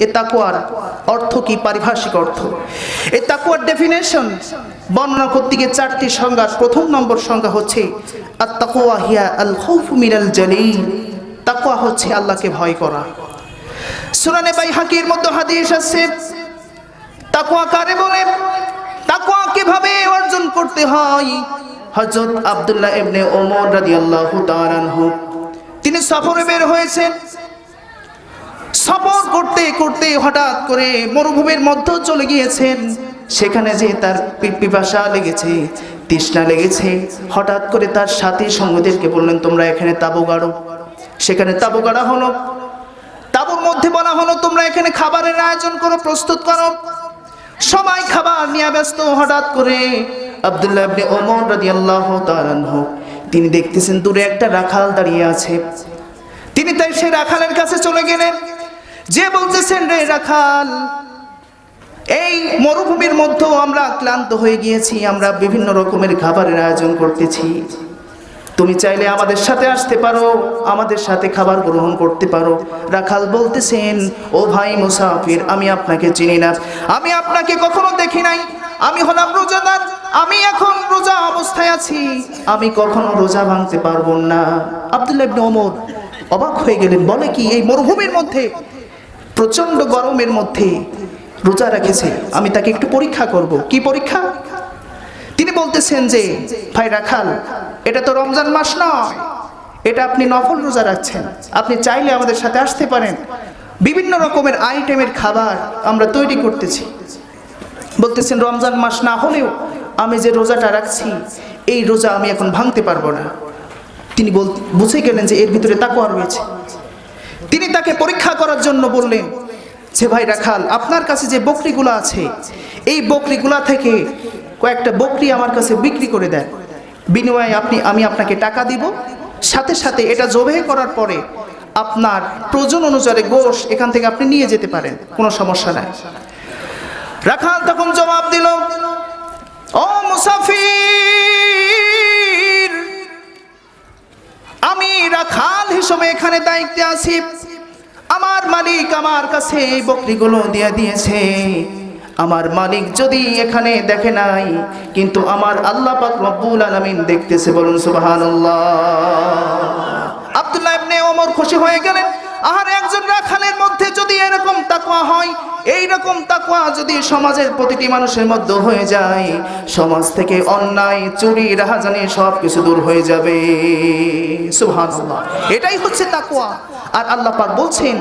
এ তাকওয়ার অর্থ কি, পারিভাষিক অর্থ। এই তাকওয়ার ডেফিনেশন বর্ণনা করতে গিয়ে 4টি সংজ্ঞা। প্রথম নম্বর সংজ্ঞা হচ্ছে আত-তাকওয়া হিয়া আল খাউফু মিনাল জালিল। তাকওয়া হচ্ছে আল্লাহকে ভয় করা। সুনানে বাইহাকির মধ্যে হাদিস আছে, তাকওয়া কারে বলে, তাকওয়া কিভাবে অর্জন করতে হয়। হযরত আব্দুল্লাহ ইবনে ওমর রাদিয়াল্লাহু তাআলা আনহু তিনি সফরে বের হয়েছেন। সফর করতে করতে হঠাৎ করে মরুভূমির মধ্যে চলে গিয়েছেন। সেখানে যে তার পিপাসা লেগেছে, তৃষ্ণা লেগেছে। হঠাৎ করে তার সাথী সঙ্গীদেরকে বললেন, তোমরা এখানে তাঁবু গাড়ো। সেখানে তাঁবু গাড়া হলো। তাঁবুর মধ্যে বলা হলো, তোমরা এখানে খাবারের আয়োজন করো, প্রস্তুত করো। সবাই খাবার নিয়ে ব্যস্ত। হঠাৎ করে আব্দুল্লাহ ইবনে ওমর রাদিয়াল্লাহু তাআলা আনহু তিনি দেখতেছেন দূরে একটা রাখাল দাঁড়িয়ে আছে। তিনি তাই সেই রাখালের কাছে চলে গেলেন, যে বলতেছেন, রে রাখাল, এই মরুভূমির মধ্যে আমরা ক্লান্ত হয়ে গিয়েছি, আমরা বিভিন্ন রকমের খাবারের আয়োজন করতেছি, তুমি চাইলে আমাদের সাথে আসতে পারো, আমাদের সাথে খাবার গ্রহণ করতে পারো। রাখাল বলতেছেন, ও ভাই মুসাফির, আমি আপনাকে চিনি না, আমি আপনাকে কখনো দেখি নাই, আমি হলাম রোজাদার, আমি এখন রোজা অবস্থায় আছি, আমি কখনো রোজা ভাঙতে পারবো না। আব্দুল্লাহ ইবনে ওমর অবাক হয়ে গেলেন, বলে কি, এই মরুভূমির মধ্যে প্রচন্ড গরমের মধ্যে রোজা রেখেছে, আমি তাকে একটু পরীক্ষা করব। কি পরীক্ষা? তিনি বলতেছেন যে, ভাই রাখাল, এটা তো রমজান মাস নয়, এটা আপনি নফল রোজা রাখছেন, আপনি চাইলে আমাদের সাথে আসতে পারেন, বিভিন্ন রকমের আইটেমের খাবার আমরা তৈরি করতেছি। বলতেছেন, রমজান মাস না হলেও আমি যে রোজাটা রাখছি, এই রোজা আমি এখন ভাঙতে পারবো না। তিনি বুঝে গেলেন যে এর ভিতরে তাকওয়া রয়েছে। তিনি তাকে পরীক্ষা করার জন্য বললেন যে, ভাই রাখাল, আপনার কাছে যে বকরিগুলো আছে, এই বকরিগুলা থেকে কয়েকটা বকরি আমার কাছে বিক্রি করে দেন, বিনিময়ে আমি আপনাকে টাকা দিব, সাথে সাথে এটা জবাই করার পরে আপনার প্রয়োজন অনুসারে গোশ এখান থেকে আপনি নিয়ে যেতে পারেন, কোনো সমস্যা নাই। রাখাল তখন জবাব দিল, ও মুসাফির, আমি রাখাল হিসেবে এখানে দায়িত্বে আছি, আমার মালিক আমার কাছে এই বকরিগুলো দিয়ে দিয়েছে, আমার মালিক যদি এখানে দেখে নাই, কিন্তু আমার আল্লাহ পাক রব্বুল আলামিন দেখতেছে, বলুন সুবহানাল্লাহ। আব্দুল্লাহ ইবনে ওমর খুশি হয়ে গেলেন, আর একজন রাখালের মধ্যে যদি এরকম তাকওয়া হয়, এই রকম তাকওয়া যদি সমাজের প্রতিটি মানুষের মধ্যে হয়ে যায়, সমাজ থেকে অন্যায়, চুরি, রাহাজানি সব কিছু দূর হয়ে যাবে। সুবহানাল্লাহ, এটাই হচ্ছে তাকওয়া। আর আল্লাহ পাক বলছেন,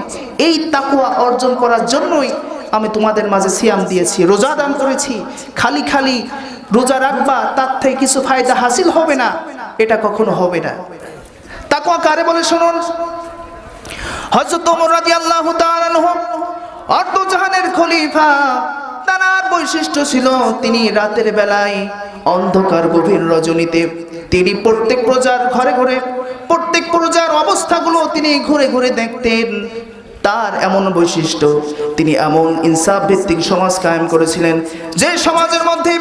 এই তাকওয়া অর্জন করার জন্যই আমি তোমাদের মাঝে সিয়াম দিয়েছি, রোজা দান করেছি। খালি খালি রোজা রাখবা, তার থেকে কিছু ফায়দা হাসিল হবে না, এটা কখনো হবে না। তাকওয়া কারে বলে শুনুন। হযরত ওমর রাদিয়াল্লাহু তাআলা আনহু অর্ধজাহানের খলিফা, তার বৈশিষ্ট্য ছিল, তিনি রাতের বেলায় অন্ধকার গভীর রজনীতে তিনি প্রত্যেক প্রজার ঘরে ঘরে, প্রত্যেক প্রজার অবস্থাগুলো তিনি ঘুরে ঘুরে দেখতেন। তার এমন বৈশিষ্ট্য, তিনি এমন ইনসাফ ভিত্তিক সমাজ কায়েম করেছিলেন, যে সমাজের মধ্যে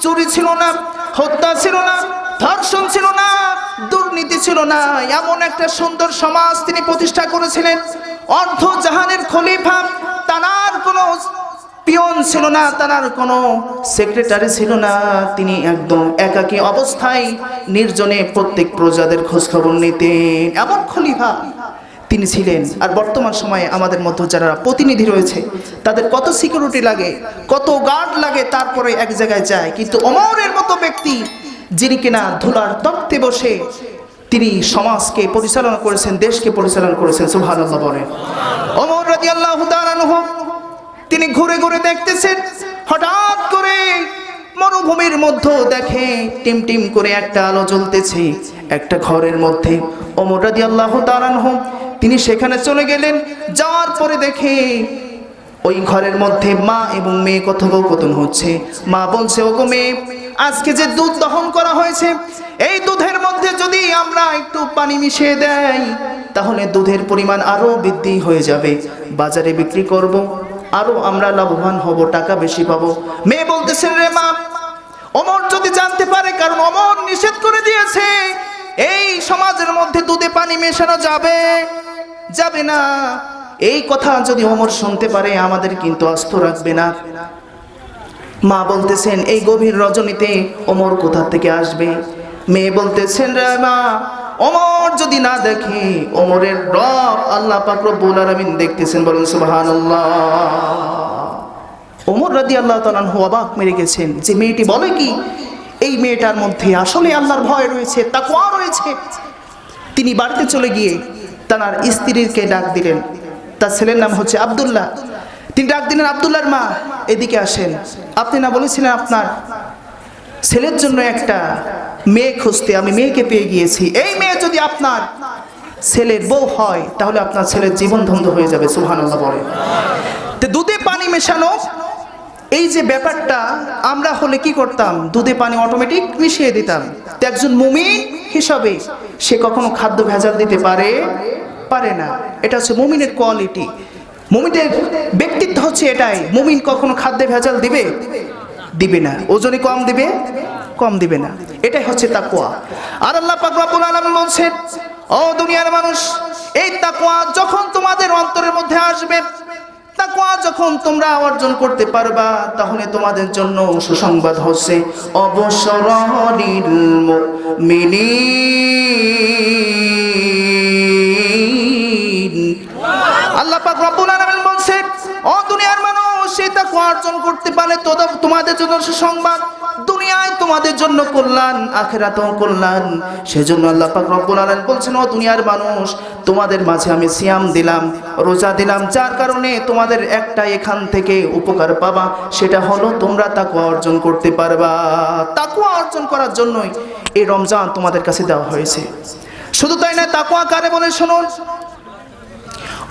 চুরি ছিল না, হত্যা ছিল না, ধর্ষণ ছিল না, দুর্নীতি ছিল না, এমন একটা সুন্দর সমাজ তিনি প্রতিষ্ঠা করেছিলেন। অর্ধ জাহানের খলিফা, তার কোনো পিয়ন ছিল না, তার কোনো সেক্রেটারি ছিল না, তিনি একদম একাকী অবস্থায় নির্জনে প্রত্যেক প্রজাদের খোঁজ খবর নিতেন, এমন খলিফা তিনি ছিলেন। আর বর্তমান সময়ে আমাদের মধ্যে যারা প্রতিনিধি রয়েছে, তাদের কত সিকিউরিটি লাগে, কত গার্ড লাগে, তারপরে এক জায়গায় যায়। কিন্তু ওমরের মতো ব্যক্তি, যিনি কিনা ধুলার তক্তে বসে তিনি সমাজকে পরিচালনা করেছেন, দেশকে পরিচালনা করেছেন, সুবহানাল্লাহ বলেন। ওমর রাদিয়াল্লাহু তাআলা আনহু তিনি ঘুরে ঘুরে দেখতেছেন, হঠাৎ করে মরুভূমির মধ্যে দেখে টিম টিম করে একটা আলো জ্বলতেছে একটা ঘরের মধ্যে। ওমর রাদিয়াল্লাহু তাআলা আনহু তিনি সেখানে চলে গেলেন। যাওয়ার পরে দেখে ওই ঘরের মধ্যে মা এবং মেয়ে কথোপকথন হচ্ছে। মা বলছে, ওগো মেয়ে, আজকে যে দুধ দহন করা হয়েছে, এই দুধের মধ্যে যদি আমরা একটু পানি মিশিয়ে দেই, তাহলে দুধের পরিমাণ আরো বৃদ্ধি হয়ে যাবে, বাজারে বিক্রি করব, আরো আমরা লাভবান হব, টাকা বেশি পাবো। মেয়ে বলতেছেন, রে মা, ওমর যদি জানতে পারে, কারণ ওমর নিষেধ করে দিয়েছে এই সমাজের মধ্যে দুধে পানি মেশানো যাবে না, এই কথা যদি ওমর শুনতে পারে আমাদের কিন্তু আস্ত রাখবে না। মা বলতেছেন এই গভীর রজনীতে ওমর কোথা থেকে আসবে? মেয়ে বলতেছেন রে মা, ওমর যদি না দেখে, ওমরের রব আল্লাহ পাক রব্বুল আলামিন দেখতেছেন, বলুন সুবহানাল্লাহ। ওমর রাদিয়াল্লাহু তাআলা আনহু অবাক মেরে গেছেন যে মেয়েটি বলে কি, এই মেয়েটার মধ্যে আসলে আল্লাহর ভয় রয়েছে, তাকওয়া রয়েছে। তিনি বাড়িতে চলে গিয়ে তার স্ত্রীকে ডাক দিলেন। তার ছেলের নাম হচ্ছে আব্দুল্লাহ। তিনি ডাক দিলেন, আব্দুল্লাহর মা এদিকে আসেন, আপনি না বলেছিলেন আপনার ছেলের জন্য একটা মেয়ে খুঁজতে, আমি মেয়েকে পেয়ে গিয়েছি। এই মেয়ে যদি আপনার ছেলের বউ হয় তাহলে আপনার ছেলের জীবন ধ্বংস হয়ে যাবে। সুবহানাল্লাহ বলে। তো দুধে পানি মেশানো এই যে ব্যাপারটা, আমরা হলে কি করতাম? দুধে পানি অটোমেটিক মিশিয়ে দিতাম। তো একজন মুমিন হিসাবে সে কখনো খাদ্য ভেজাল দিতে পারে না। এটা হচ্ছে মুমিনের কোয়ালিটি, মুমিনের ব্যক্তিত্ব হচ্ছে এটাই। মুমিন কখনো খাদ্যে ভেজাল দিবে না, ওজনে কম দিবে না। এটাই হচ্ছে তাকওয়া। আর আল্লাহ পাক রব্বুল আলামিন বলছেন, ও দুনিয়ার মানুষ, এই তাকওয়া যখন তোমাদের অন্তরের মধ্যে আসবে, তাকওয়া যখন তোমরা অর্জন করতে পারবা, তাহলে তোমাদের জন্য সুসংবাদ হচ্ছে অবসরলিল মুমিনিন। আল্লাহ পাক রব্বুল আলামিন বলছেন, ও দুনিয়ার মানুষ, এই তাকওয়া অর্জন করতে পারলে তোমাদের জন্য সুসংবাদ, দুনিয়ায় তোমাদের জন্য কল্যাণ, আখিরাতেও কল্যাণ। সেজন্য আল্লাহ পাক রব্বুল আলামিন বলছেন, ও দুনিয়ার মানুষ, তোমাদের মাঝে আমি সিয়াম দিলাম, রোজা দিলাম, যার কারণে তোমাদের একটা এখান থেকে উপকার পাবা, সেটা হলো তোমরা তাকওয়া অর্জন করতে পারবা। তাকওয়া অর্জন করার জন্যই এই রমজান তোমাদের কাছে দেওয়া হয়েছে। শুধু তাই না, তাকওয়া কারে বলে শুনুন।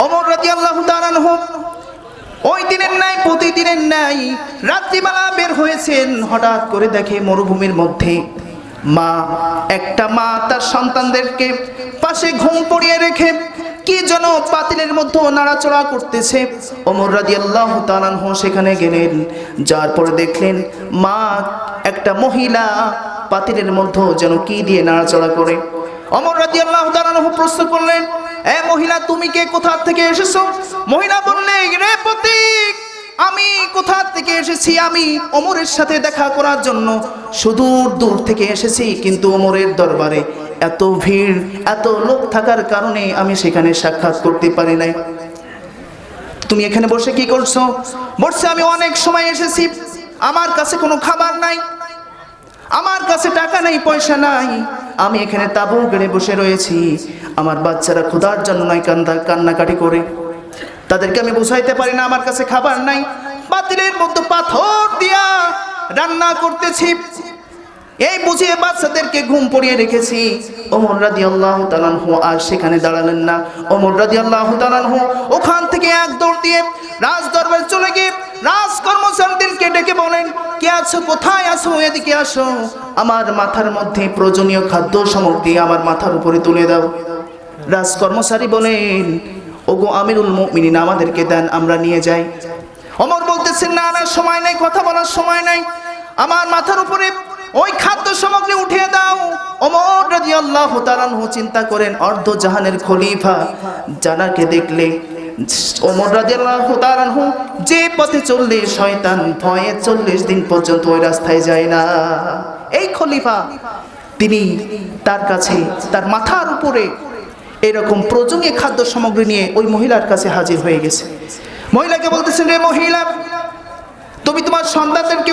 ওমর রাদিয়াল্লাহু তাআলা আনহু ওই দিনের ন্যায় প্রতিদিনের ন্যায় রাত্রিবেলা বের হয়েছেন। হঠাৎ করে দেখে মরুভূমির মধ্যে একটা মা তার সন্তানদেরকে পাশে ঘুম পড়িয়ে রেখে কি যেন পাতিলের মধ্যে নাড়াচড়া করতেছে। ওমর রাদিয়াল্লাহু তাআলা আনহু সেখানে গেলেন, যার পরে দেখলেন মা একটা মহিলা পাতিলের মধ্যে যেন কি দিয়ে নাড়াচড়া করে। ওমর রাদিয়াল্লাহু তাআলা আনহু প্রশ্ন করলেন, এ মহিলা, তুমি কে, কোথা থেকে এসেছো? মহিলা বললেন, রে পথিক, আমি কোথা থেকে এসেছি? আমি ওমরের সাথে দেখা করার জন্য সুদূর দূর থেকে এসেছি, কিন্তু ওমরের দরবারে এত ভিড়, এত লোক থাকার কারণে আমি সেখানে সাক্ষাৎ করতে পারি নাই। তুমি এখানে বসে কি করছো? বলছে, আমি অনেক সময় এসেছি, আমার কাছে কোনো খাবার নাই, আমার কাছে টাকা নেই, পয়সা নাই, আমি এখানে তাঁবু গেড়ে বসে রয়েছি। আমার বাচ্চারা ক্ষুধার জন্য নাই কান্নাকাটি করে, তাদেরকে আমি বুঝাইতে পারি না আমার কাছে খাবার নাই। পাতিলের মধ্যে পাথর দিয়া রান্না করতেছি, এই বুঝিয়ে বাচ্চাদেরকে ঘুম পড়িয়ে রেখেছি। ওমর রাদিয়াল্লাহু তাআলা আনহু আর সেখানে দাঁড়ালেন না। ওমর রাদিয়াল্লাহু তাআলা আনহু ওখান থেকে এক দৌড় দিয়ে রাজ দরবারে চলে গিয়ে রাজকর্মচারীদেরকে ডেকে বলেন, কে আছো, কোথায় আছো, এদিকে আসো, আমার মাথার মধ্যে প্রয়োজনীয় খাদ্য সামগ্রী আমার মাথার উপরে তুলে দাও। রাজকর্মচারী বলেন, ওগো আমিরুল মুমিনিন, আমাদেরকে দেন, আমরা নিয়ে যাই। ওমর বলতেছেন, না না, সময় নাই, কথা বলার সময় নাই, আমার মাথার উপরে ওই খাদ্য সামগ্রী উঠিয়ে দাও। ওমর রাদিয়াল্লাহু তাআলা আনহু চিন্তা করেন, অর্ধ জাহানের খলিফা জানাকে দেখলে ওমর রাদিয়াল্লাহু তাআলা আনহু যে পথে চললে শয়তান ভয়ে 40 দিন পর্যন্ত ওই রাস্তায় যায় না। এই খলিফা তিনি তার কাছে তার মাথার উপরে এরকম প্রয়োজনীয় খাদ্য সামগ্রী নিয়ে ওই মহিলার কাছে হাজির হয়ে গেছে। মহিলাকে বলতেছেন, রে মহিলা, তুমি তোমার সন্তানদেরকে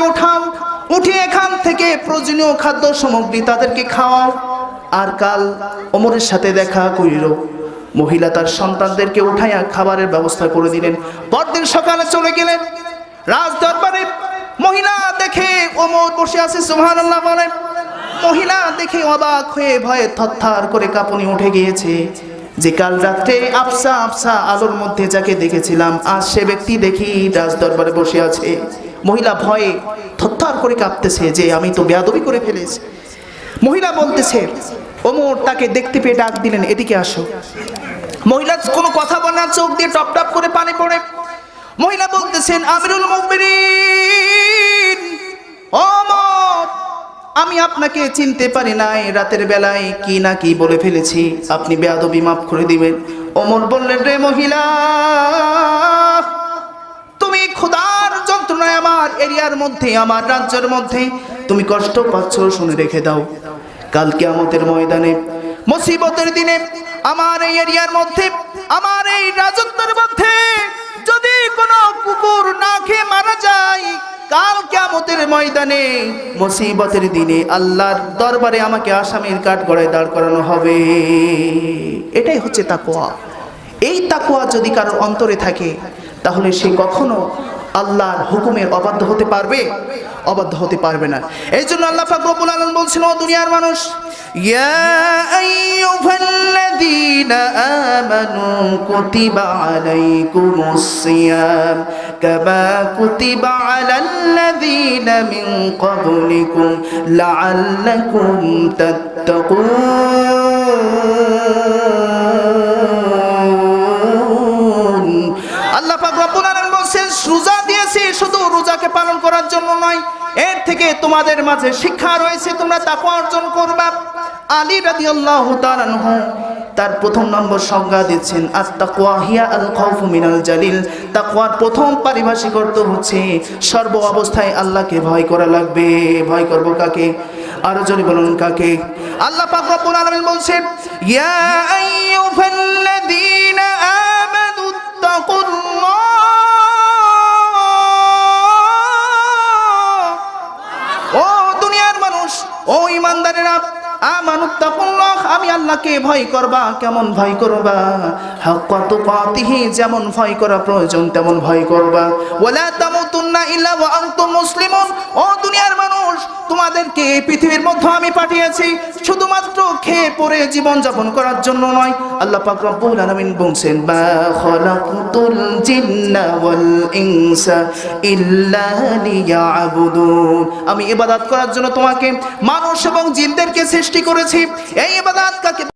উঠিয়ে এখান থেকে প্রয়োজনীয় খাদ্য সামগ্রী তাদেরকে খাওয়াও, আর কাল ওমরের সাথে দেখা করিল। মহিলা তার সন্তানদেরকে উঠাইয়া খাবারের ব্যবস্থা করে দিলেন। পরদিন সকালে চলে গেলেন রাজ দরবারে। মহিলা দেখে ওমর বসে আছে, সুবহানাল্লাহ বলেন। মহিলা দেখে অবাক হয়ে ভয়ে থরথর করে কাঁপুনি উঠে গিয়েছে, যে কাল রাত্রে আফসা আফসা আলোর মধ্যে যাকে দেখেছিলাম, আজ সে ব্যক্তি দেখি রাজ দরবারে বসে আছে। মহিলা ভয়ে থরথর করে কাঁপতেছে যে আমি তো বেয়াদবি করে ফেলেছি। মহিলা বলতেছে, ওমর তাকে দেখতে পেয়ে ডাক দিলেন, এদিকে আসো। মহিলা কোনো কথা বলে না, চোখ দিয়ে টপ টপ করে পানি পড়ে। মহিলা বলতেছেন, আমিরুল মুমিনিন ওমর, আমি আপনাকে চিনতে পারি নাই, রাতের বেলায় কি না কি বলে ফেলেছি, আপনি বেয়াদবি মাফ করে দিবেন। ওমর বললেন, রে মহিলা, তুমি খোদার যন্ত্রণায় আমার এরিয়ার মধ্যে, আমার রাজ্যের মধ্যে তুমি কষ্ট পাচ্ছ, শুনে রেখে দাও, কাল কিয়ামতের ময়দানে মুসিবতের দিনে আমার এই এরিয়ার মধ্যে, আমার এই রাজত্বের মধ্যে যদি কোনো কুকুর না খেয়ে মারা যায়, কাল কিয়ামতের ময়দানে মুসিবতের দিনে আল্লাহর দরবারে আমাকে আসামির কাঠগড়ায় দাঁড় করানো হবে। এটাই হচ্ছে তাকওয়া। এই তাকওয়া যদি কারোর অন্তরে থাকে, তাহলে সে কখনো আল্লাহর হুকুমের অবাধ্য হতে পারবে? অবাধ্য হতে পারবে না। এই জন্য আল্লাহ পাক রব্বুল আলামিন বলছেন, ও দুনিয়ার মানুষ, ইয়া আইয়ুহাল্লাযীনা আমানু কুতিবা আলাইকুমুস সিয়াম কামা কুতিবা আলাল্লাযীনা মিন ক্বাবলিকুম লাআল্লাকুম তাত্তাকুন। আল্লাহ পাক রব্বুল আলামিন বলেন, রোজা দিয়েছি শুধু রোজাকে পালন করার জন্য নয়, এর থেকে তোমাদের মাঝে শিক্ষা রয়েছে, তোমরা তাকওয়া অর্জন করবা। আলী রাদিয়াল্লাহু তাআলা আনহু তার প্রথম নম্বর সংজ্ঞা দিচ্ছেন, আত-তাকওয়া হিয়া আল খাউফু মিনাল জালিল। তাকওয়ার প্রথম পারিভাষিক অর্থ হচ্ছে সর্ব অবস্থায় আল্লাহকে ভয় করা লাগবে। ভয় করব কাকে? আরো জোরে বলুন, কাকে? আল্লাহ পাক রব্বুল আলামিন বলেন, ইয়া আইয়ুহাল্লাযীনা আমানু তাকুল্লাহ। ও দুনিয়ার মানুষ, ও ঈমানদারেরা, আমানুত্তাকুল্লাহ, আমি আল্লাহকে ভয় করবা। কেমন ভয় করবা? হাক্কা তুকাতিহি, যেমন ভয় করা প্রয়োজন তেমন ভয় করবা। ওয়ালা তামুতুন্না ইল্লা ওয়া আনতুম মুসলিমুন। ও দুনিয়ার মানুষ, তোমাদেরকে এই পৃথিবীর মধ্যে আমি পাঠিয়েছি শুধুমাত্র খেয়ে পরে জীবন যাপন করার জন্য নয়। আল্লাহ পাক রব্বুল আলামিন বলেন, মা খালাকতুল জিন্না ওয়াল ইনসা ইল্লা লিয়াবুদুন। আমি ইবাদত করার জন্য তোমাকে মানুষ এবং জিনদেরকে সৃষ্টি করেছি। এই ইবাদত কাকে